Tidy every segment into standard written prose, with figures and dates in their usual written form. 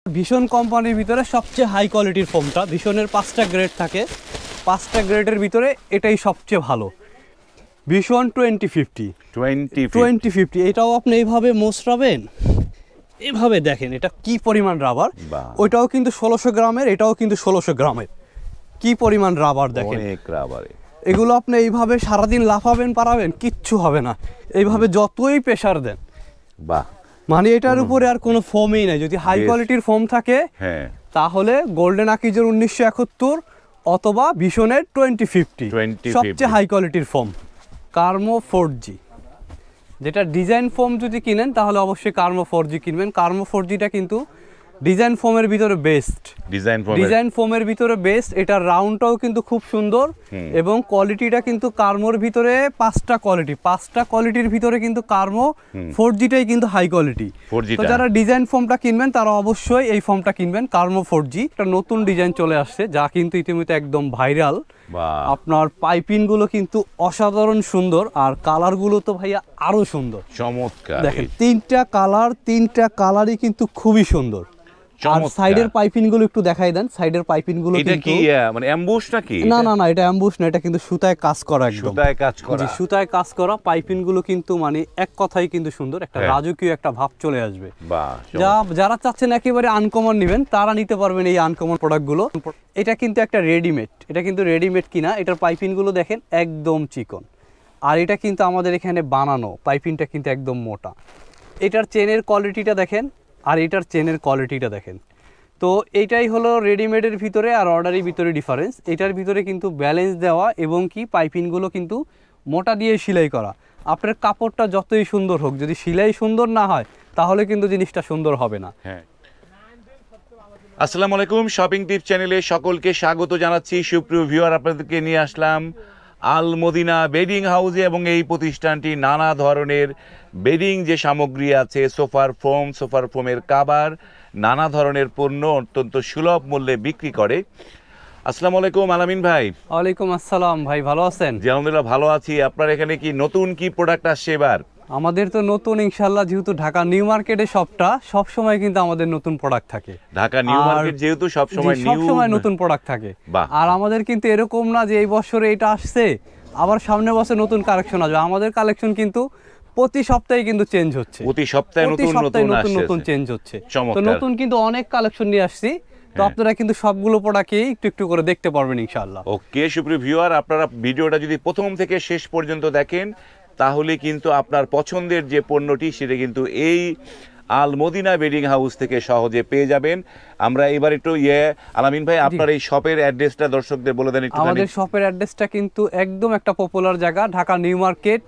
ভীষণ কোম্পানির ভিতরে সবচেয়ে হাই কোয়ালিটির ফোমটা, ভীষণের 5টা গ্রেড থাকে, 5টা গ্রেডের ভিতরে এটাই সবচেয়ে ভালো। ভীষণ 2050 এটাও আপনি এইভাবে মোচড়াবেন, এইভাবে দেখেন এটা কি পরিমাণ রাবার। ওইটাও কিন্তু 1600 গ্রামের, এটাও কিন্তু 1600 গ্রামের। কি পরিমাণ রাবার দেখেন, অনেক রাবার। এগুলো আপনি এইভাবে সারাদিন লাফাবেন পারাবেন, কিচ্ছু হবে না। এইভাবে যতই প্রেসার দেন, বাহ, মানে এটার উপরে আর কোনো ফোমই নাই। যদি হাই কোয়ালিটির ফোম থাকে তাহলে গোল্ডেন আকিজের 1971 অথবা ভীষণের 2050 সবচেয়ে হাই কোয়ালিটির ফোম। কার্মো 4G, যেটা ডিজাইন ফোম যদি কিনেন তাহলে অবশ্যই কার্মো 4G কিনবেন। কার্মো 4Gটা কিন্তু ডিজাইন ফোমের ভিতরে বেস্ট, ডিজাইন ফোমের ভিতরে বেস্ট। এটার রাউন্ডটাও কিন্তু খুব সুন্দর এবং কোয়ালিটিটা কিন্তু কার্মোর ভিতরে 5টা কোয়ালিটির ভিতরে কিন্তু কার্মো 4Gটাই কিন্তু হাই কোয়ালিটি। তো যারা ডিজাইন ফোমটা কিনবেন তারা অবশ্যই এই ফোমটা কিনবেন, কার্মো 4G। একটা নতুন ডিজাইন চলে আসছে যা কিন্তু ইতিমধ্যে একদম ভাইরাল। আপনার পাইপিং গুলো কিন্তু অসাধারণ সুন্দর, আর কালার গুলো তো ভাইয়া আরো সুন্দর, চমৎকার। দেখেন তিনটা কালারই কিন্তু খুবই সুন্দর। আর সাইডের পাইপিং গুলো একটু দেখাই দেন। সাইডের পাইপিং গুলো এটা কি মানে অ্যাম্বুশ নাকি? না, এটা অ্যাম্বুশ না, এটা কিন্তু সুতায় কাজ করা, একদম সুতায় কাজ করা। পাইপিং গুলো কিন্তু মানে এক কথাই কিন্তু সুন্দর, একটা রাজকীয় একটা ভাব চলে আসবে। যারা চাচ্ছেন একেবারে আনকমন নেবেন তারা নিতে পারবেন এই আনকমন প্রোডাক্ট গুলো। এটা কিন্তু একটা রেডিমেড, এটা কিন্তু রেডিমেড কিনা। এটার পাইপিং গুলো দেখেন একদম চিকন, আর এটা কিন্তু আমাদের এখানে বানানো। পাইপিংটা কিন্তু একদম মোটা। এটার চেনের কোয়ালিটিটা দেখেন, আর এটার চেনের কোয়ালিটিটা দেখেন। তো এইটাই হলো রেডিমেডের ভিতরে আর অর্ডারের ভিতরে ডিফারেন্স। এটার ভিতরে কিন্তু ব্যালেন্স দেওয়া এবং কি পাইপিংগুলো কিন্তু মোটা দিয়ে সেলাই করা। আপনার কাপড়টা যতই সুন্দর হোক, যদি সেলাই সুন্দর না হয় তাহলে কিন্তু জিনিসটা সুন্দর হবে না। আসসালামু আলাইকুম, শপিং টিপ চ্যানেলে সকলকে স্বাগত জানাচ্ছি। সুপ্রিয় ভিউয়ার, আপনাদেরকে নিয়ে আসলাম আল মদিনা বেডিং হাউসে, এবং এই প্রতিষ্ঠানটি নানা ধরনের বেডিং যে সামগ্রী আছে, সোফার ফোমের কাভার, নানা ধরনের পণ্য অত্যন্ত সুলভ মূল্যে বিক্রি করে। আসসালামু আলাইকুম আলামিন ভাই। ওয়ালাইকুম আসসালাম ভাই, ভালো আছেন? জি আলহামদুলিল্লাহ ভালো আছি। আপনার এখানে কি নতুন কি প্রোডাক্ট আসছে এবার? আমাদের তো নতুন ইনশাআল্লাহ, যেহেতু ঢাকা নিউ মার্কেটে শপটা, সব সময় কিন্তু আমাদের নতুন প্রোডাক্ট থাকে। ঢাকা নিউ মার্কেট যেহেতু সব সময় নতুন প্রোডাক্ট থাকে। আর আমাদের কিন্তু এরকম না যে এই বছরে এটা আসছে আবার সামনের বছর নতুন কালেকশন আসবে। আমাদের কালেকশন কিন্তু প্রতি সপ্তাহে কিন্তু চেঞ্জ হচ্ছে, প্রতি সপ্তাহে নতুন চেঞ্জ হচ্ছে। তো নতুন কিন্তু অনেক কালেকশন নিয়ে আসছি, তো আপনারা কিন্তু সবগুলো প্রোডাক্টই একটু করে দেখতে পারবেন ইনশাআল্লাহ। ওকে সুপ্রিয় ভিউয়ার, আপনারা ভিডিওটা যদি প্রথম থেকে শেষ পর্যন্ত দেখেন তাহলে কিন্তু আপনার পছন্দের যে পণ্যটি সেটা কিন্তু এই আল মদিনা বেডিং হাউস থেকে সহজে পেয়ে যাবেন। আমরা এবার একটু আলামিন ভাই, আপনার এই শপের অ্যাড্রেসটা দর্শকদের বলে দেন একটু। আমাদের শপের অ্যাড্রেসটা কিন্তু একদম একটা পপুলার জায়গা, Dhaka new market.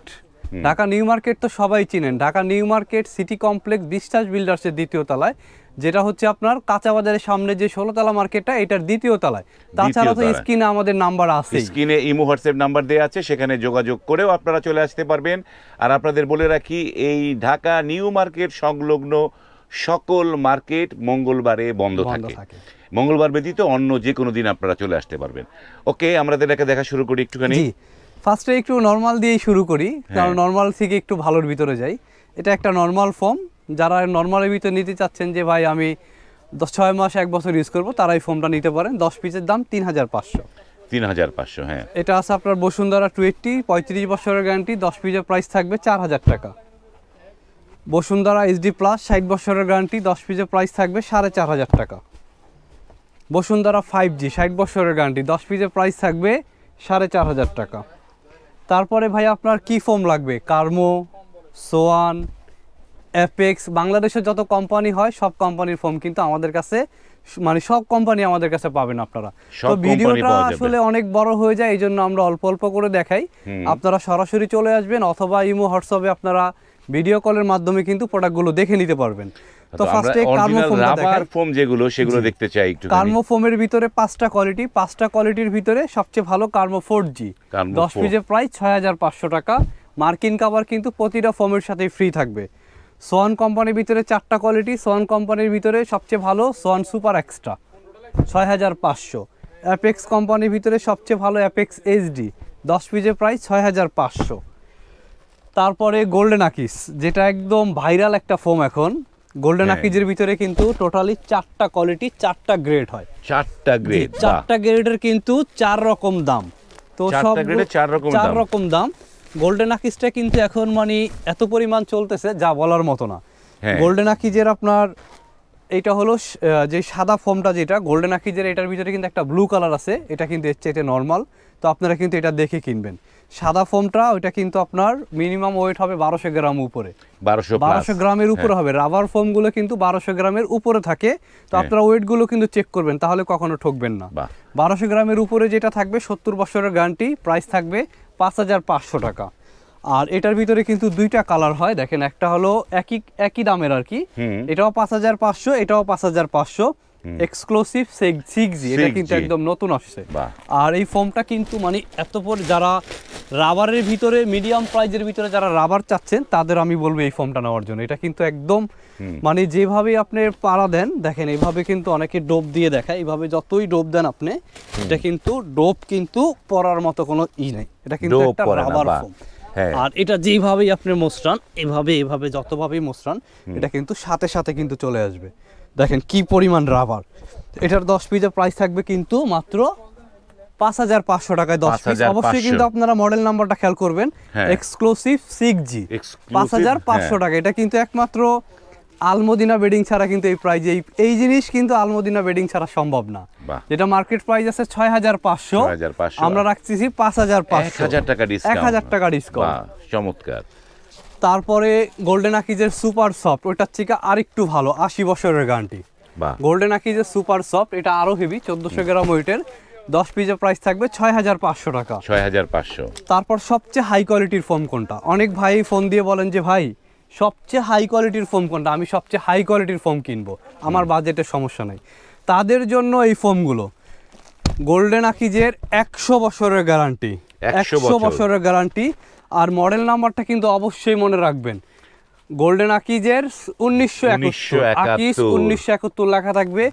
Dhaka new market তো সবাই চিনেন। Dhaka new market city complex বিশ্বাস বিল্ডার্সের 2য় তলায়, যেটা হচ্ছে আপনার কাঁচা বাজারের সামনে যে 16 তলা মার্কেটটা, এটার 2য় তলায়। তাছাড়া তো স্ক্রিনে আমাদের নাম্বার আছে, স্ক্রিনে ইমো হোয়াটসঅ্যাপ নাম্বার দেওয়া আছে, সেখানে যোগাযোগ করেও আপনারা চলে আসতে পারবেন। আর আপনাদের বলে রাখি, এই ঢাকা নিউ মার্কেট সংলগ্ন সকল মার্কেট মঙ্গলবারে বন্ধ থাকে। মঙ্গলবার ব্যতীত অন্য যে কোনো দিন আপনারা চলে আসতে পারবেন। ওকে, আমরা দেখা শুরু করি একটুখানি। ফার্স্টে একটু নরমাল দিয়েই শুরু করি, কারণ নরমাল থেকে একটু ভালোর ভিতরে যাই। এটা একটা নরমাল ফোম। যারা নরমালের ভিতরে নিতে চাচ্ছেন যে ভাই আমি 6 মাস 1 বছর ইউজ করবো, তারা এই ফোমটা নিতে পারেন। 10 পিসের দাম 3500। হ্যাঁ, এটা আছে আপনার বসুন্ধরা 280, 35 বছরের গ্যারান্টি। 10 পিসের প্রাইস থাকবে 4000 টাকা। বসুন্ধরা HD প্লাস 60 বছরের গ্যারান্টি, 10 পিসের প্রাইস থাকবে 4500 টাকা। বসুন্ধরা 5G 60 বছরের গ্যারান্টি, 10 পিসের প্রাইস থাকবে 4500 টাকা। তারপরে ভাই আপনার কি ফোম লাগবে? কার্মো, সোয়ান, অ্যাপেক্স, বাংলাদেশের যত কোম্পানি হয় সব কোম্পানির ফোম কিন্তু আমাদের কাছে, মানে সব কোম্পানি আমাদের কাছে পাবেন আপনারা। তো ভিডিওটা আসলে অনেক বড় হয়ে যায়, এই জন্য আমরা অল্প অল্প করে দেখাই। আপনারা সরাসরি চলে আসবেন অথবা ইমো হোয়াটসঅ্যাপে আপনারা ভিডিও কলের মাধ্যমে কিন্তু প্রোডাক্টগুলো দেখে নিতে পারবেন। তো ফার্স্টে কার্মো ফোম যেগুলো সেগুলো দেখতে চাই একটু। কার্মো ফোমের ভিতরে 5টা কোয়ালিটি, 5টা কোয়ালিটির ভিতরে সবচেয়ে ভালো কার্মো 4G। 10 পিসের প্রাইস 6500 টাকা। মার্কিন কভার কিন্তু প্রতিটা ফোমের সাথে ফ্রি থাকবে। সোয়ান কোম্পানির ভিতরে 4টা কোয়ালিটি। সোয়ান কোম্পানির ভিতরে সবচেয়ে ভালো সোয়ান সুপার এক্সট্রা 6500। অ্যাপেক্স কোম্পানির ভিতরে সবচেয়ে ভালো অ্যাপেক্স HD, 10 পিসের প্রাইস 6500। তারপরে গোল্ডেন আকিস, যেটা একদম ভাইরাল একটা ফোম এখন, গোল্ডেন আকিজের ভিতরে কিন্তু টোটালি 4টা কোয়ালিটি 4টা গ্রেড হয়। 4টা গ্রেড, 4টা গ্রেডের কিন্তু 4 রকম দাম। তো সব গ্রেডে 4 রকম দাম। গোল্ডেন আকিজটা কিন্তু এখন মানে এত পরিমাণ চলতেছে যা বলার মতো না। গোল্ডেন আকিজের আপনার এটা হলো যে সাদা ফোমটা, যেটা গোল্ডেন আকিজের, এটার ভিতরে কিন্তু একটা ব্লু কালার আছে, এটা কিন্তু এর চেয়ে নর্মাল। তো আপনারা কিন্তু এটা দেখে কিনবেন। সাদা ফোমটা ওইটা কিন্তু আপনার মিনিমাম ওয়েট হবে 1200 গ্রাম উপরে, 1200 গ্রামের উপরে হবে। রাবার ফোমগুলো কিন্তু 1200 গ্রামের উপরে থাকে। তো আপনারা ওয়েটগুলো কিন্তু চেক করবেন, তাহলে কখনো ঠকবেন না। 1200 গ্রামের উপরে যেটা থাকবে 70 বছরের গ্যারান্টি, প্রাইস থাকবে 5500 টাকা। আর এটার ভিতরে কিন্তু 2টা কালার হয়, দেখেন একটা হলো একই দামের আর কি, এটাও 5500, এটাও 5500, এক্সক্লুসিভ 6G, এটা কিন্তু একদম নতুন আসছে। আর এই ফোমটা কিন্তু মানে এত যারা রাবারের ভিতরে মিডিয়াম প্রাইজের ভিতরে যারা রাবার চাচ্ছেন তাদের আমি বলবো এই ফোমটা নেওয়ার জন্য। এটা কিন্তু একদম মানে যেভাবে আপনি পাড়া দেন, দেখেন এইভাবে কিন্তু অনেকে ডোপ দিয়ে দেখায়, এইভাবে যতই ডোপ দেন আপনি, এটা কিন্তু ডোপ কিন্তু পরার মতো কোনো নেই, এটা কিন্তু একটা রাবার ফোম। আর এটা যেভাবেই আপনি মোচড়ান, এভাবে যতভাবেই মোচড়ান, এটা কিন্তু সাথে সাথে কিন্তু চলে আসবে। দেখেন কি পরিমাণ রাবার। এটার 10 পিসের প্রাইস থাকবে কিন্তু মাত্র 5500 টাকায় 10 পিস। অবশ্যই কিন্তু আপনারা মডেল নাম্বারটা খেয়াল করবেন, এক্সক্লুসিভ 6G, 5500 টাকা। এটা কিন্তু একমাত্র আলমদিনা বেডিং ছাড়া কিন্তু এই প্রাইজে এই জিনিস কিন্তু আলমদিনা বেডিং ছাড়া সম্ভব না। যেটা মার্কেট প্রাইস আছে 6500, আমরা রাখছি 5500, 1000 টাকা ডিসকাউন্ট, 1000 টাকা ডিসকাউন্ট। চমৎকার। তারপরে গোল্ডেন আকিজের সুপার সফট, ওইটার থেকে আরেকটু ভালো, 80 বছরের গ্যারান্টি। গোল্ডেন আকিজের সুপার সফট, এটা আরো হেভি, 1400 গ্রাম ওয়েটের, 10 পিসের প্রাইস থাকবে 6500 টাকা, 6500। তারপর সবচেয়ে হাই কোয়ালিটির ফোম কোনটা? অনেক ভাই ফোন দিয়ে বলেন যে ভাই সবচেয়ে হাই কোয়ালিটির ফোম কোনটা, আমি সবচেয়ে হাই কোয়ালিটির ফোম কিনবো, আমার বাজেটের সমস্যা নেই। তাদের জন্য এই ফোমগুলো গোল্ডেন আকিজের 100 বছরের গ্যারান্টি, 100 বছরের গ্যারান্টি। আর মডেল নাম্বারটা কিন্তু অবশ্যই মনে রাখবেন, গোল্ডেন আকিজের 1971 লেখা থাকবে,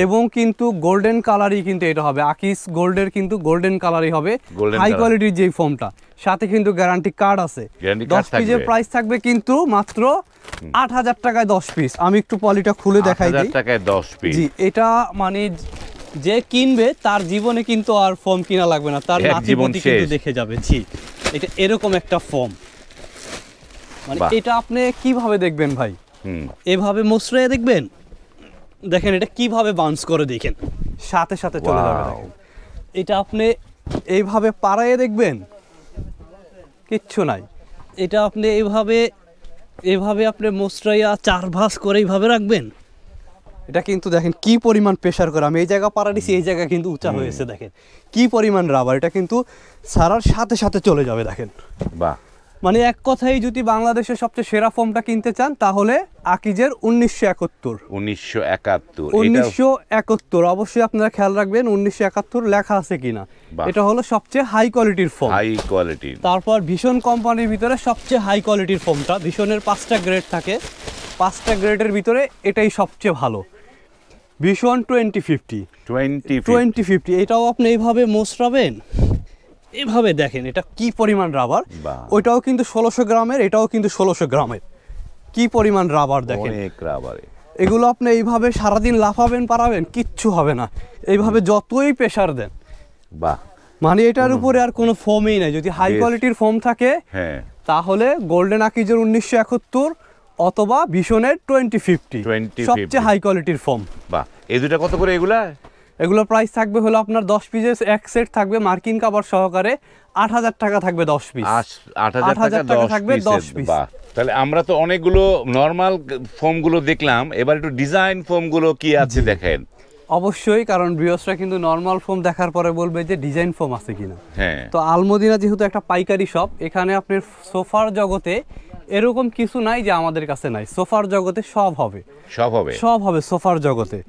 এবং কিন্তু গোল্ডেন কালারই কিন্তু এটা হবে, আকিজ গোল্ডের কিন্তু গোল্ডেন কালারই হবে হাই কোয়ালিটির যে ফোমটা। সাথে কিন্তু গ্যারান্টি কার্ড আছে। 10 পিসের প্রাইস থাকবে কিন্তু মাত্র 8000 টাকায় 10 পিস। আমি একটু পলিটা খুলে দেখাই দিই। 8000 টাকায় 10 পিস। জি, এটা মানে যে কিনবে তার জীবনে কিন্তু আর ফোম কিনা লাগবে না, তার নাতিপতি কিন্তু দেখে যাবে। জি, এটা এরকম একটা ফোম, মানে এটা আপনি কিভাবে দেখবেন ভাই, এভাবে মোচড়ে দেখবেন, দেখেন এটা কিভাবে বাউন্স করে, দেখেন সাথে সাথে চলে যাবে। দেখেন এটা আপনি এইভাবে পাড়ায় দেখবেন, কিচ্ছু নাই। এটা আপনি এইভাবে আপনি মোচড়াইয়া 4 ভাঁজ করে এইভাবে রাখবেন, এটা কিন্তু দেখেন কি পরিমাণ প্রেসার করে। আমি এই জায়গা পাড়া দিছি, এই জায়গা কিন্তু উঁচা হয়েছে, দেখেন কি পরিমাণ রাবার। এটা কিন্তু সারার সাথে সাথে চলে যাবে, দেখেন। বাহ, মানে এক কথাই যদি বাংলাদেশের সবচেয়ে সেরা ফোমটা কিনতে চান তাহলে আকিজের 1971 অবশ্যই আপনারা খেয়াল রাখবেন 1971 লেখা আছে কিনা। এটা হলো সবচেয়ে হাই কোয়ালিটির ফোম, হাই কোয়ালিটি। তারপর ভীষণ কোম্পানির ভিতরে সবচেয়ে হাই কোয়ালিটির ফোমটা, ভীষণের 5টা গ্রেড থাকে, 5টা গ্রেডের ভিতরে এটাই সবচেয়ে ভালো, ভীষণ 2050। এটাও আপনি এইভাবে মোচড়াবেন, এভাবে দেখেন এটা কি পরিমাণ রাবার। ওইটাও কিন্তু 1600 গ্রামের, এটাও কিন্তু 1600 গ্রামের। কি পরিমাণ রাবার দেখেন, অনেক রাবার। এগুলো আপনি এইভাবে সারাদিন লাফাবেন পারাবেন, কিচ্ছু হবে না, এইভাবে যতই প্রেসার দেন। বাহ, মানে এটার উপরে আর কোনো ফোমই নাই। যদি হাই কোয়ালিটির ফোম থাকে তাহলে গোল্ডেন আকিজের 1971 অথবা ভীষণের 2050 সবচেয়ে হাই কোয়ালিটির ফোম। বাহ, এই দুটো কত করে? এগুলোর প্রাইস থাকবে হলো আপনার 10 পিসের এক সেট থাকবে মার্কিন কভার সহকারে 8000 টাকা থাকবে 10 পিস। 8000 টাকা থাকবে 10 পিস। তাহলে আমরা তো অনেকগুলো নরমাল ফোমগুলো দেখলাম, এবার একটু ডিজাইন ফোমগুলো কি আছে দেখেন। অবশ্যই, কারণ ভিউয়ার্সরা কিন্তু নরমাল ফোম দেখার পরে বলবে যে ডিজাইন ফোম আছে কিনা। তো আলমদিনা যেহেতু একটা পাইকারি শপ, এখানে আপনার সোফার জগতে এরকম কিছু নাই যে আমাদের কাছে নাই। সোফার জগতে সব হবে সোফার জগতে।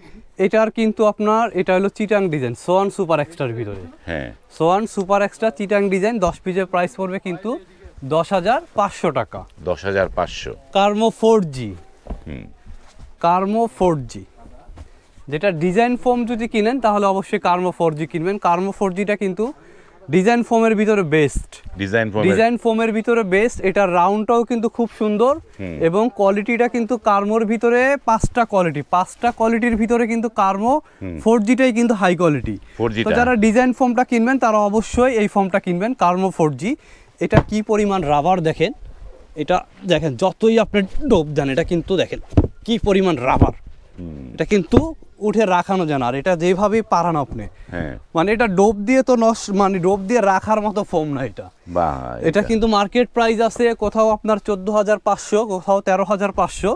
এটার কিন্তু আপনার এটা হলো চিটাং ডিজাইন, সোয়ান সুপার এক্সট্রার ভিতরে। Schwann super extra Chittagong design 10 পিসের প্রাইস পড়বে কিন্তু 10500 টাকা। 10500। কার্মো 4G, যেটা ডিজাইন ফোম যদি কিনেন তাহলে অবশ্যই কার্মো 4G কিনবেন। কার্মো 4Gটা কিন্তু ডিজাইন ফোমের ভিতরে বেস্ট, ডিজাইন ফোমের ভিতরে বেস্ট। এটা রাউন্ডটাও কিন্তু খুব সুন্দর এবং কোয়ালিটিটা কিন্তু কার্মোর ভিতরে 5টা কোয়ালিটির ভিতরে কিন্তু কার্মো 4Gটাই কিন্তু হাই কোয়ালিটি। তো যারা ডিজাইন ফোমটা কিনবেন তারা অবশ্যই এই ফোমটা কিনবেন, কার্মো 4G। এটা কি পরিমাণ রাবার দেখেন, এটা দেখেন যতই আপনি ডোব দেন এটা কিন্তু দেখেন কি পরিমাণ রাবার, এটা কিন্তু উঠে রাখানো যায় না। আর এটা যেভাবেই পারান আপনি, মানে এটা ডোব দিয়ে তো মানে ডোব দিয়ে রাখার মতো ফোম না এটা। এটা কিন্তু মার্কেট প্রাইস আছে কোথাও আপনার 14,500, কোথাও 13,500।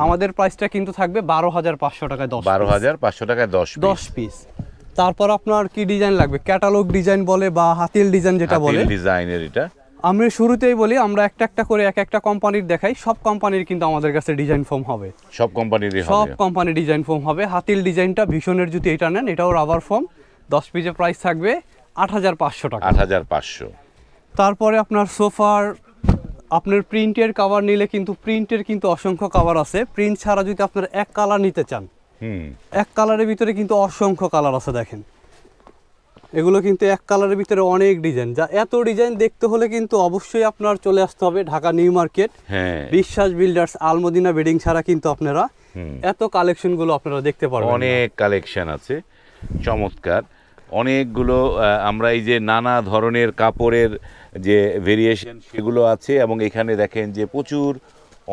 আমাদের প্রাইসটা কিন্তু থাকবে 12,500 টাকায় 12,500 টাকায় 10 পিস। তারপর আপনার কি ডিজাইন লাগবে, ক্যাটালগ ডিজাইন বলে বা হাতিল ডিজাইন যেটা বলে, ডিজাইনের এটা আমি শুরুতেই বলি আমরা একটা করে একটা কোম্পানির দেখাই। সব কোম্পানির কিন্তু আমাদের কাছে ডিজাইন ফোম হবে, সব কোম্পানির ডিজাইন ফোম হবে। হাতিল ডিজাইনটা ভীষণের যদি এটা নেন, এটাও রাবার ফোম, 10 পিসের প্রাইস থাকবে 8,500 টাকা। 8,500। তারপরে আপনার সোফার আপনার প্রিন্টের কভার নিলে কিন্তু প্রিন্টের কিন্তু অসংখ্য কভার আছে। প্রিন্ট ছাড়া যদি আপনার এক কালার নিতে চান, এক কালারের ভিতরে কিন্তু অসংখ্য কালার আছে। দেখেন এগুলো কিন্তু এক কালারের ভিতরে অনেক ডিজাইন। যা এত ডিজাইন দেখতে হলে কিন্তু অবশ্যই আপনার চলে আসতে হবে ঢাকা নিউ মার্কেট, বিশ্বাস বিল্ডার্স, আলমদিনা বেডিং ছাড়া কিন্তু আপনারা এত কালেকশনগুলো আপনারা দেখতে পারবেন। অনেক কালেকশন আছে, চমৎকার অনেকগুলো। আমরা এই যে নানা ধরনের কাপড়ের যে ভেরিয়েশন সেগুলো আছে, এবং এখানে দেখেন যে প্রচুর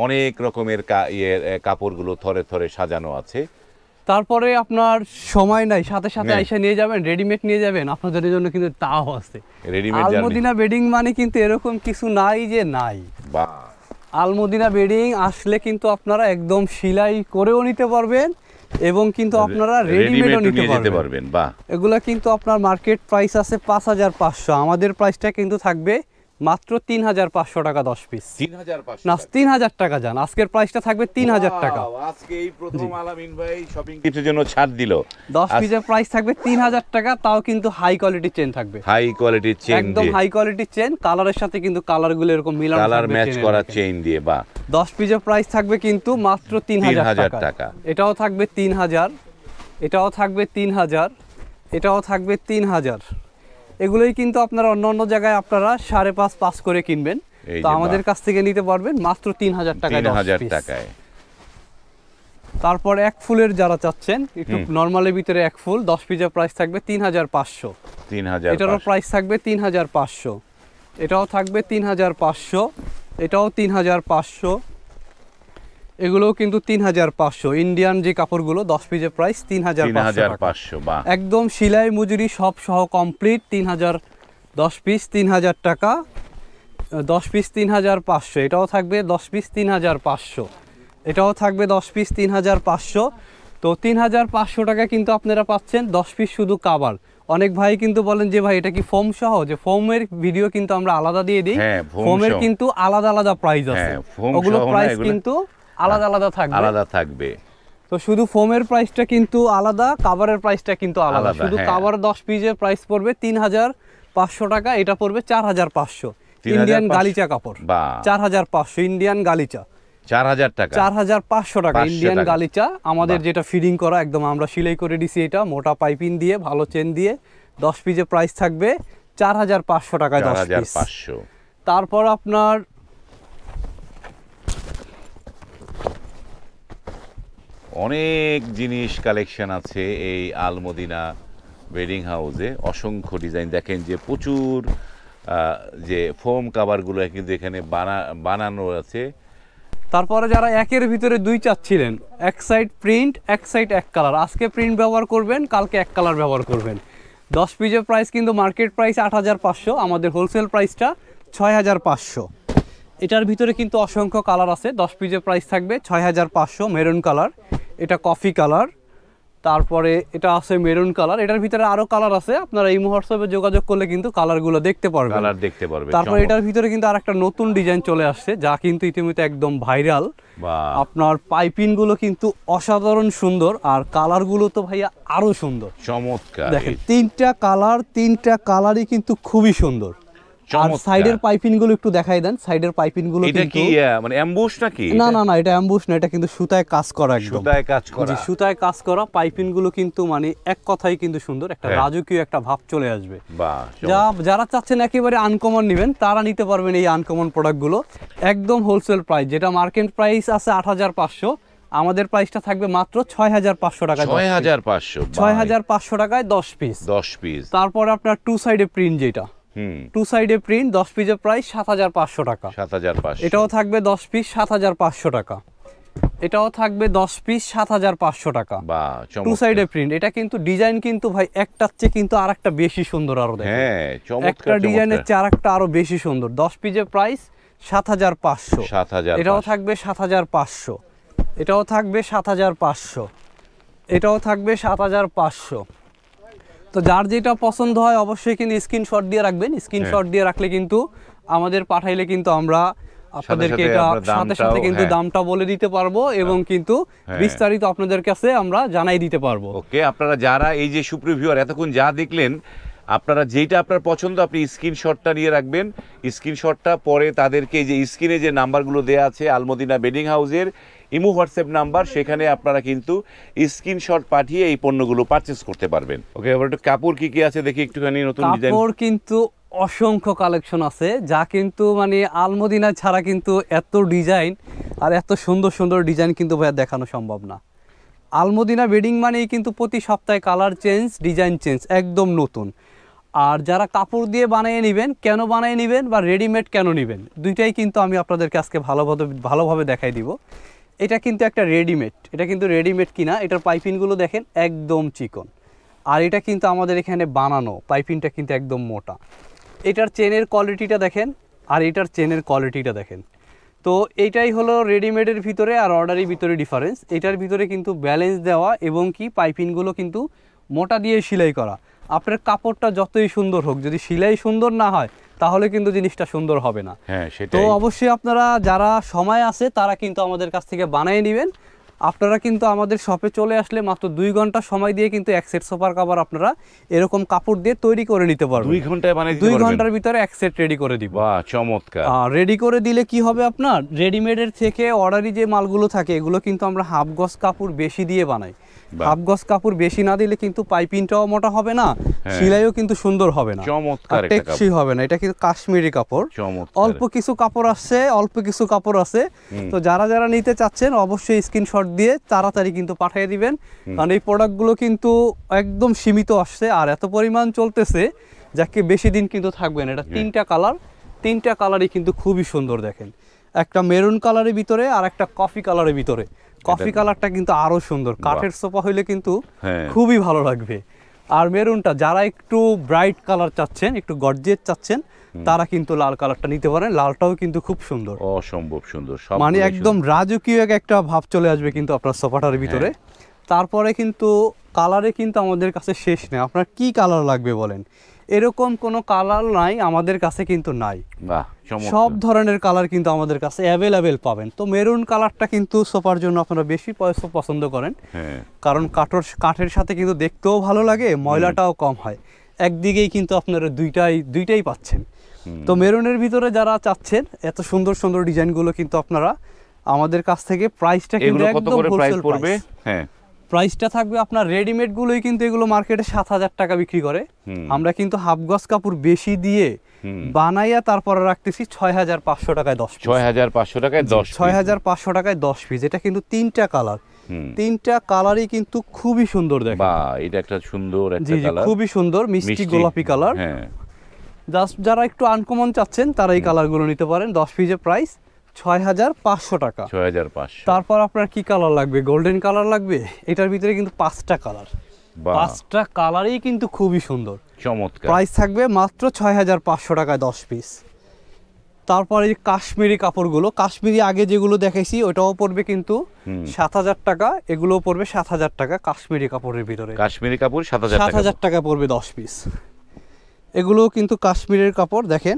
অনেক রকমের কাপড়গুলো থরে থরে সাজানো আছে। তারপরে আপনার সময় নাই, সাথে সাথে আইসা নিয়ে যাবেন, রেডিমেড নিয়ে যাবেন, আপনাদের জন্য কিন্তু তাও আছে। আলমদিনা বেডিং মানে কিন্তু এরকম কিছু নাই যে নাই। আলমদিনা বেডিং আসলে কিন্তু আপনারা একদম সেলাই করেও নিতে পারবেন এবং কিন্তু আপনারা রেডিমেডও নিতে পারবেন। এগুলা কিন্তু আপনার মার্কেট প্রাইস আছে 5,500, আমাদের প্রাইসটা কিন্তু থাকবে মাত্র 3,500 টাকা 10 পিস। 3,500 না, 3,000 টাকা যান, আজকের প্রাইসটা থাকবে 3,000 টাকা। আজকে এই প্রথম আলামিন ভাই শপিং টিপসের জন্য ছাড় দিল। 10 পিসের প্রাইস থাকবে 3,000 টাকা, তাও কিন্তু হাই কোয়ালিটি চেন থাকবে, হাই কোয়ালিটি চেন, একদম হাই কোয়ালিটি চেন, কালারের সাথে কিন্তু কালারগুলো এরকম মিলানো, কালার ম্যাচ করা চেইন দিয়ে। 10 পিসের প্রাইস থাকবে কিন্তু মাত্র 3,000 টাকা। এটাও থাকবে 3,000, এটাও থাকবে 3,000, এটাও থাকবে 3,000। এগুলোই কিন্তু আপনারা অন্য জায়গায় আপনারা 5.5 করে কিনবেন, তো আমাদের কাছ থেকে নিতে পারবেন মাত্র 3,000 টাকায়। তারপর এক ফুলের যারা চাচ্ছেন একটু নরমালের ভিতরে এক ফুল, 10 পিসের প্রাইস থাকবে 3,500। এটারও প্রাইস থাকবে 3,500, এটাও থাকবে 3,500, এটাও 3,500, এগুলোও কিন্তু 3,500। ইন্ডিয়ান যে কাপড়গুলো 10 পিসের প্রাইস 3,500, একদম সেলাই মজুরি সব সহ কমপ্লিট 3,000। 10 পিস 3,000 টাকা, 10 পিস 3,500, এটাও থাকবে 10 পিস 3,500, এটাও থাকবে 10 পিস 3,500। তো 3,500 টাকা কিন্তু আপনারা পাচ্ছেন 10 পিস শুধু কাভার। অনেক ভাই কিন্তু বলেন যে ভাই এটা কি ফোম সহ, যে ফোমের ভিডিও কিন্তু আমরা আলাদা দিয়ে দিই, ফোমের কিন্তু আলাদা প্রাইস আছে, ওগুলো প্রাইস কিন্তু আলাদা থাকবে। তো শুধু ফোমের প্রাইসটা কিন্তু আলাদা, কাভারের প্রাইসটা কিন্তু আলাদা। শুধু কাভার 10 পিসের প্রাইস পড়বে 3,500 টাকা, এটা পড়বে 4,500। ইন্ডিয়ান গালিচা কাপড় 4,500, ইন্ডিয়ান গালিচা 4,000 টাকা, 4,500 টাকা ইন্ডিয়ান গালিচা। আমাদের যেটা ফিডিং করা একদম আমরা সেলাই করে দিছি, এটা মোটা পাইপিং দিয়ে ভালো চেন দিয়ে। 10 পিসের প্রাইস থাকবে 4,500 টাকায় 10 পিস। তারপর আপনার অনেক জিনিস কালেকশন আছে এই আলমদিনা বেডিং হাউসে, অসংখ্য ডিজাইন। দেখেন যে প্রচুর যে ফোম কাভারগুলো কিন্তু এখানে বানানো আছে। তারপরে যারা একের ভিতরে দুই চাচ্ছিলেন, এক সাইড প্রিন্ট এক সাইড এক কালার, আজকে প্রিন্ট ব্যবহার করবেন, কালকে এক কালার ব্যবহার করবেন। 10 পিসের প্রাইস কিন্তু মার্কেট প্রাইস 8,500, আমাদের হোলসেল প্রাইসটা 6,500। এটার ভিতরে কিন্তু অসংখ্য কালার আছে। 10 পিসের প্রাইস থাকবে 6,500। মেরুন কালার, এটা কফি কালার, তারপরে এটা আছে মেরুন কালার, এটার ভিতরে আরো কালার আছে, আপনারা এই হোয়াটসঅ্যাপে যোগাযোগ করলে কিন্তু কালারগুলো দেখতে পারবেন। তারপর এটার ভিতরে কিন্তু আরেকটা নতুন ডিজাইন চলে আসছে, যা কিন্তু ইতিমধ্যে একদম ভাইরাল। আপনার পাইপিং গুলো কিন্তু অসাধারণ সুন্দর, আর কালারগুলো তো ভাইয়া আরো সুন্দর, চমৎকার। দেখেন তিনটা কালারই কিন্তু খুবই সুন্দর। আর সাইডের পাইপিং গুলো একটু দেখাই দেন, সাইডের পাইপিং গুলো এটা কি মানে অ্যাম্বুশ নাকি? না না না, এটা অ্যাম্বুশ না, এটা কিন্তু সুতায় কাজ করা, একদম সুতায় কাজ করা। জি, সুতায় কাজ করা পাইপিং গুলো কিন্তু মানে এক কথাই কিন্তু সুন্দর, একটা রাজকীয় একটা ভাব চলে আসবে। যারা চাচ্ছেন একেবারে আনকমন নেবেন তারা নিতে পারবেন এই আনকমন প্রোডাক্ট গুলো, একদম হোলসেল প্রাইস। যেটা মার্কেট প্রাইস আছে ৮৫০০, আমাদের প্রাইসটা থাকবে মাত্র ৬৫০০ টাকায়। ৬৫০০ টাকায় ১০ পিস। তারপর আপনার টু সাইডে প্রিন্ট, যেটা টু সাইডে প্রিন্ট ১০ পিসের প্রাইস ৭৫০০ টাকা। এটাও থাকবে ১০ পিস ৭৫০০ টাকা। এটাও থাকবে ১০ পিস ৭৫০০ টাকা। টু সাইডে প্রিন্ট, এটা কিন্তু ডিজাইন কিন্তু ভাই একটার চেয়ে কিন্তু আরেকটা বেশি সুন্দর। আরো দেখেন, একটা ডিজাইনের চেয়ে আরেকটা আরো বেশি সুন্দর। ১০ পিসের প্রাইস ৭৫০০। এটাও থাকবে ৭৫০০। এটাও থাকবে ৭৫০০। এটাও থাকবে ৭৫০০। তো যার যেটা পছন্দ হয় অবশ্যই কিন্তু স্ক্রিনশট দিয়ে রাখবেন। স্ক্রিনশট দিয়ে রাখলে কিন্তু আমাদের পাঠাইলে কিন্তু আমরা আপনাদেরকে এটা সাথে সাথে কিন্তু দামটা বলে দিতে পারবো এবং কিন্তু বিস্তারিত আপনাদের কাছে আমরা জানাই দিতে পারবো। ওকে, আপনারা যারা এই যে সুপ্রিয় ভিউয়ার এতক্ষণ যা দেখলেন, আপনারা যেটা আপনার পছন্দ আপনি স্ক্রিনশটটা নিয়ে রাখবেন। স্ক্রিনশটটা পরে তাদেরকে যে স্ক্রিনে যে নাম্বারগুলো দেওয়া আছে আলমদিনা বেডিং হাউসের ইমো হোয়াটসঅ্যাপ নাম্বার, সেখানে আপনারা কিন্তু স্ক্রিনশট পাঠিয়ে এই পণ্যগুলো পারচেজ করতে পারবেন। ওকে, এবার একটু কাপড় কি কি আছে দেখি একটুখানি। নতুন ডিজাইন কাপড় কিন্তু অসংখ্য কালেকশন আছে, যা কিন্তু মানে আলমদিনা ছাড়া কিন্তু এত ডিজাইন আর এত সুন্দর সুন্দর ডিজাইন কিন্তু ভাইয়া দেখানো সম্ভব না। আলমদিনা বেডিং মানেই কিন্তু প্রতি সপ্তাহে কালার চেঞ্জ, ডিজাইন চেঞ্জ, একদম নতুন। আর যারা কাপড় দিয়ে বানিয়ে নেবেন, কেন বানিয়ে নেবেন বা রেডিমেড কেন নেবেন, দুইটাই কিন্তু আমি আপনাদেরকে আজকে ভালোভাবে দেখাই দিব। এটা কিন্তু একটা রেডিমেড, এটা কিন্তু রেডিমেড কিনা, এটার পাইপিংগুলো দেখেন একদম চিকন। আর এটা কিন্তু আমাদের এখানে বানানো, পাইপিংটা কিন্তু একদম মোটা। এটার চেনের কোয়ালিটিটা দেখেন আর এটার চেনের কোয়ালিটিটা দেখেন। তো এইটাই হলো রেডিমেডের ভিতরে আর অর্ডারের ভিতরে ডিফারেন্স। এটার ভিতরে কিন্তু ব্যালেন্স দেওয়া এবং কি পাইপিংগুলো কিন্তু মোটা দিয়ে সেলাই করা। আপনার কাপড়টা যতই সুন্দর হোক, যদি সেলাই সুন্দর না হয় তাহলে কিন্তু জিনিসটা সুন্দর হবে না। তো অবশ্যই আপনারা যারা সময় আছে তারা কিন্তু আমাদের কাছ থেকে বানিয়ে নেবেন। আপনারা কিন্তু আমাদের শপে চলে আসলে মাত্র 2 ঘন্টা সময় দিয়ে কিন্তু এক সেট সোফার কভার আপনারা এরকম কাপড় দিয়ে তৈরি করে নিতে পারবেন। 2 ঘন্টায় বানিয়ে দিতে পারবেন। 2 ঘন্টার ভিতরে এক সেট রেডি করে দিব। বাহ, চমৎকার। রেডি করে দিলে কি হবে, আপনার রেডিমেডের থেকে অর্ডারি যে মালগুলো থাকে এগুলো কিন্তু আমরা হাফ গজ কাপড় বেশি দিয়ে বানাই। হাফ গজ কাপড় বেশি না দিলে কিন্তু পাইপিংটাও মোটা হবে না, সেলাইও কিন্তু সুন্দর হবে না, চমৎকার, টেকসই হবে না। এটা কিন্তু কাশ্মীরি কাপড়। অল্প কিছু কাপড় আসছে, অল্প কিছু কাপড় আছে। তো যারা যারা নিতে চাচ্ছেন অবশ্যই স্ক্রিনশট দিয়ে তাড়াতাড়ি কিন্তু পাঠিয়ে দিবেন, কারণ এই প্রোডাক্টগুলো কিন্তু একদম সীমিত আসছে আর এত পরিমাণ চলতেছে যাকে বেশি দিন কিন্তু থাকবে না। এটা 3টা কালার, 3টা কালারই কিন্তু খুবই সুন্দর। দেখেন, একটা মেরুন কালারের ভিতরে আর একটা কফি কালারের ভিতরে। কফি কালারটা কিন্তু আরো সুন্দর, কাঠের সোফা হইলে কিন্তু খুবই ভালো লাগবে। আর মেরুনটা যারা একটু ব্রাইট কালার চাচ্ছেন, একটু গর্জিয়াস চাচ্ছেন, তারা কিন্তু লাল কালারটা নিতে পারেন। লালটাও কিন্তু খুব সুন্দর, অসম্ভব সুন্দর, মানে একদম রাজকীয় একটা ভাব চলে আসবে কিন্তু আপনার সোফাটার ভিতরে। তারপরে কিন্তু কালারে কিন্তু আমাদের কাছে শেষ নেই। আপনার কি কালার লাগবে বলেন, এরকম কোনো কালার নাই আমাদের কাছে কিন্তু নাই। সব ধরনের কালার কিন্তু আমাদের কাছে অ্যাভেলেবেল পাবেন। তো মেরুন কালারটা কিন্তু সোফার জন্য আপনারা বেশি পছন্দ করেন, কারণ কাঠের সাথে কিন্তু দেখতেও ভালো লাগে, ময়লাটাও কম হয়। একদিকেই কিন্তু আপনারা দুইটাই পাচ্ছেন। তো মেরুনের ভিতরে যারা চাচ্ছেন এত সুন্দর সুন্দর ডিজাইনগুলো কিন্তু আপনারা আমাদের কাছ থেকে প্রাইসটা কিন্তু একদম হোলসেল প্রাইস। প্রাইসটা থাকবে আপনার রেডিমেড গুলোই কিন্তু এগুলো মার্কেটে ৭০০০ টাকা বিক্রি করে, আমরা কিন্তু হাফ গজ কাপড় বেশি দিয়ে বানাইয়া তারপরে রাখতেছি ৬৫০০ টাকায় 10 পিস। ৬৫০০ টাকায় 10 পিস। ৬৫০০ টাকায় 10 পিস। এটা কিন্তু 3টা কালার, 3টা কালারই কিন্তু খুবই সুন্দর। দেখেন, বাহ, এটা একটা সুন্দর একটা কালার, খুবই সুন্দর মিষ্টি গোলাপি কালার। জাস্ট যারা একটু আনকমন চাচ্ছেন তারা এই কালারগুলো নিতে পারেন। 10 পিসের প্রাইস ৬৫০০ টাকা। ৬৫০০। তারপর আপনার কি কালার লাগবে, গোল্ডেন কালার লাগবে, এটার ভিতরে কিন্তু 5টা কালার, 5টা কালারই কিন্তু খুবই সুন্দর, চমৎকার। প্রাইস থাকবে মাত্র ৬৫০০ টাকায় 10 পিস। তারপর এই কাশ্মীরি কাপড়গুলো, কাশ্মীরি আগে যেগুলো দেখাইছি ওটাও পড়বে কিন্তু ৭০০০ টাকা, এগুলোও পড়বে ৭০০০ টাকা। কাশ্মীরি কাপড়ের ভিতরে কাশ্মীরি কাপড় ৭০০০ টাকা পড়বে 10 পিস। এগুলোও কিন্তু কাশ্মীরের কাপড়। দেখেন,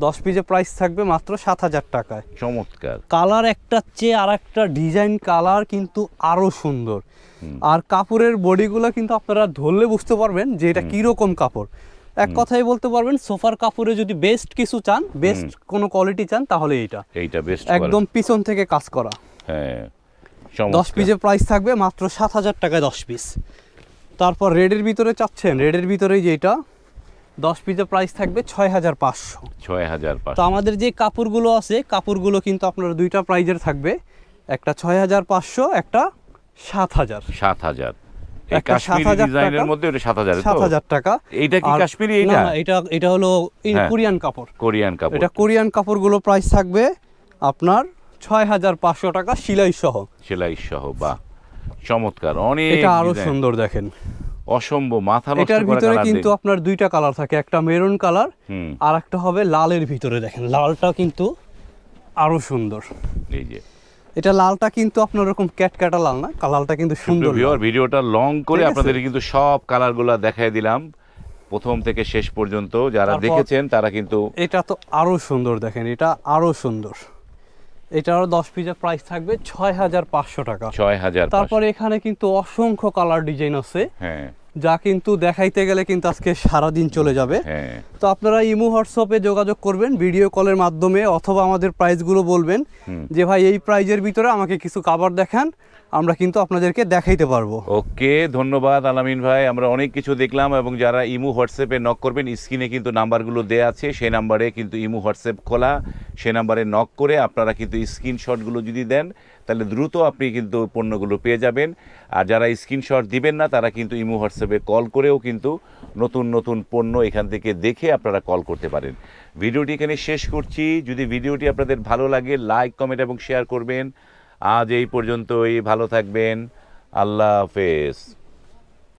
10 পিসের প্রাইস থাকবে মাত্র ৭০০০ টাকায়। চমৎকার কালার একটা চেয়ে আর একটা ডিজাইন, কালার কিন্তু আরো সুন্দর। আর কাপড়ের বডিগুলো কিন্তু আপনারা ধরলে বুঝতে পারবেন যে এটা কিরকম কাপড়। এক কথাই বলতে পারবেন সোফার কাপড়ে যদি বেস্ট কিছু চান, বেস্ট কোনো কোয়ালিটি চান, তাহলে এইটা বেস্ট একদম পিছন থেকে কাজ করা। হ্যাঁ 10 পিসের প্রাইস থাকবে মাত্র 7,000 টাকায় 10 পিস। তারপর রেডের ভিতরে চাচ্ছেন, রেডের ভিতরে যেটা 10 পিসের প্রাইস থাকবে 6,500। তো আমাদের যে কাপড়গুলো আছে, কাপড়গুলো কিন্তু আপনার দুইটা প্রাইজের থাকবে, একটা 6,500, একটা 7,000। একটা 7,000 ডিজাইনের মধ্যে ওটা 7,000 টাকা। এইটা কি কাশ্মীরি? এটা হলো কোরিয়ান কাপড়। এটা কোরিয়ান কাপড়গুলো প্রাইস থাকবে আপনার 6,500 টাকা সেলাই সহ। বাহ চমৎকার, অনেক এটা আরো সুন্দর দেখেন, অসম্ভব মাথা নষ্ট করা এটার ভিতরে কালার। কিন্তু আপনার দুইটা কালার থাকে, একটা মেরুন কালার আর একটা হবে লালের ভিতরে। দেখেন লালটা কিন্তু আরো সুন্দর। এই যে এটা লালটা কিন্তু আপনার এরকম ক্যাটকাটা লাল না, কালারটা কিন্তু সুন্দর। ভিডিওটা লং করে আপনাদের কিন্তু সব কালারগুলো দেখাই দিলাম প্রথম থেকে শেষ পর্যন্ত। যারা দেখেছেন তারা কিন্তু, এটা তো আরো সুন্দর দেখেন, এটা আরো সুন্দর। এটারও 10 পিসের প্রাইস থাকবে 6,500 টাকা। 6,000। তারপরে এখানে কিন্তু অসংখ্য কালার ডিজাইন আছে, হ্যাঁ, যা কিন্তু দেখাইতে গেলে কিন্তু আজকে সারা দিন চলে যাবে। হ্যাঁ, তো আপনারা ইমো হোয়াটসঅ্যাপে যোগাযোগ করবেন ভিডিও কলের মাধ্যমে, অথবা আমাদের প্রাইসগুলো বলবেন যে ভাই এই প্রাইজের ভিতরে আমাকে কিছু কাভার দেখান, আমরা কিন্তু আপনাদেরকে দেখাইতে পারবো। ওকে, ধন্যবাদ আলামিন ভাই। আমরা অনেক কিছু দেখলাম, এবং যারা ইমো হোয়াটসঅ্যাপে নক করবেন, স্ক্রিনে কিন্তু নাম্বারগুলো দেয়া আছে, সেই নাম্বারে কিন্তু ইমো হোয়াটসঅ্যাপ খোলা, সে নাম্বারে নক করে আপনারা কিন্তু স্ক্রিনশটগুলো যদি দেন তাহলে দ্রুত আপনি কিন্তু পণ্যগুলো পেয়ে যাবেন। আর যারা স্ক্রিনশট দিবেন না তারা কিন্তু ইমো হোয়াটসঅ্যাপে কল করেও কিন্তু নতুন নতুন পণ্য এখান থেকে দেখে আপনারা কল করতে পারেন। ভিডিওটি এখানে শেষ করছি। যদি ভিডিওটি আপনাদের ভালো লাগে লাইক, কমেন্ট এবং শেয়ার করবেন। আজ এই পর্যন্তই, ভালো থাকবেন, আল্লাহ হাফেজ।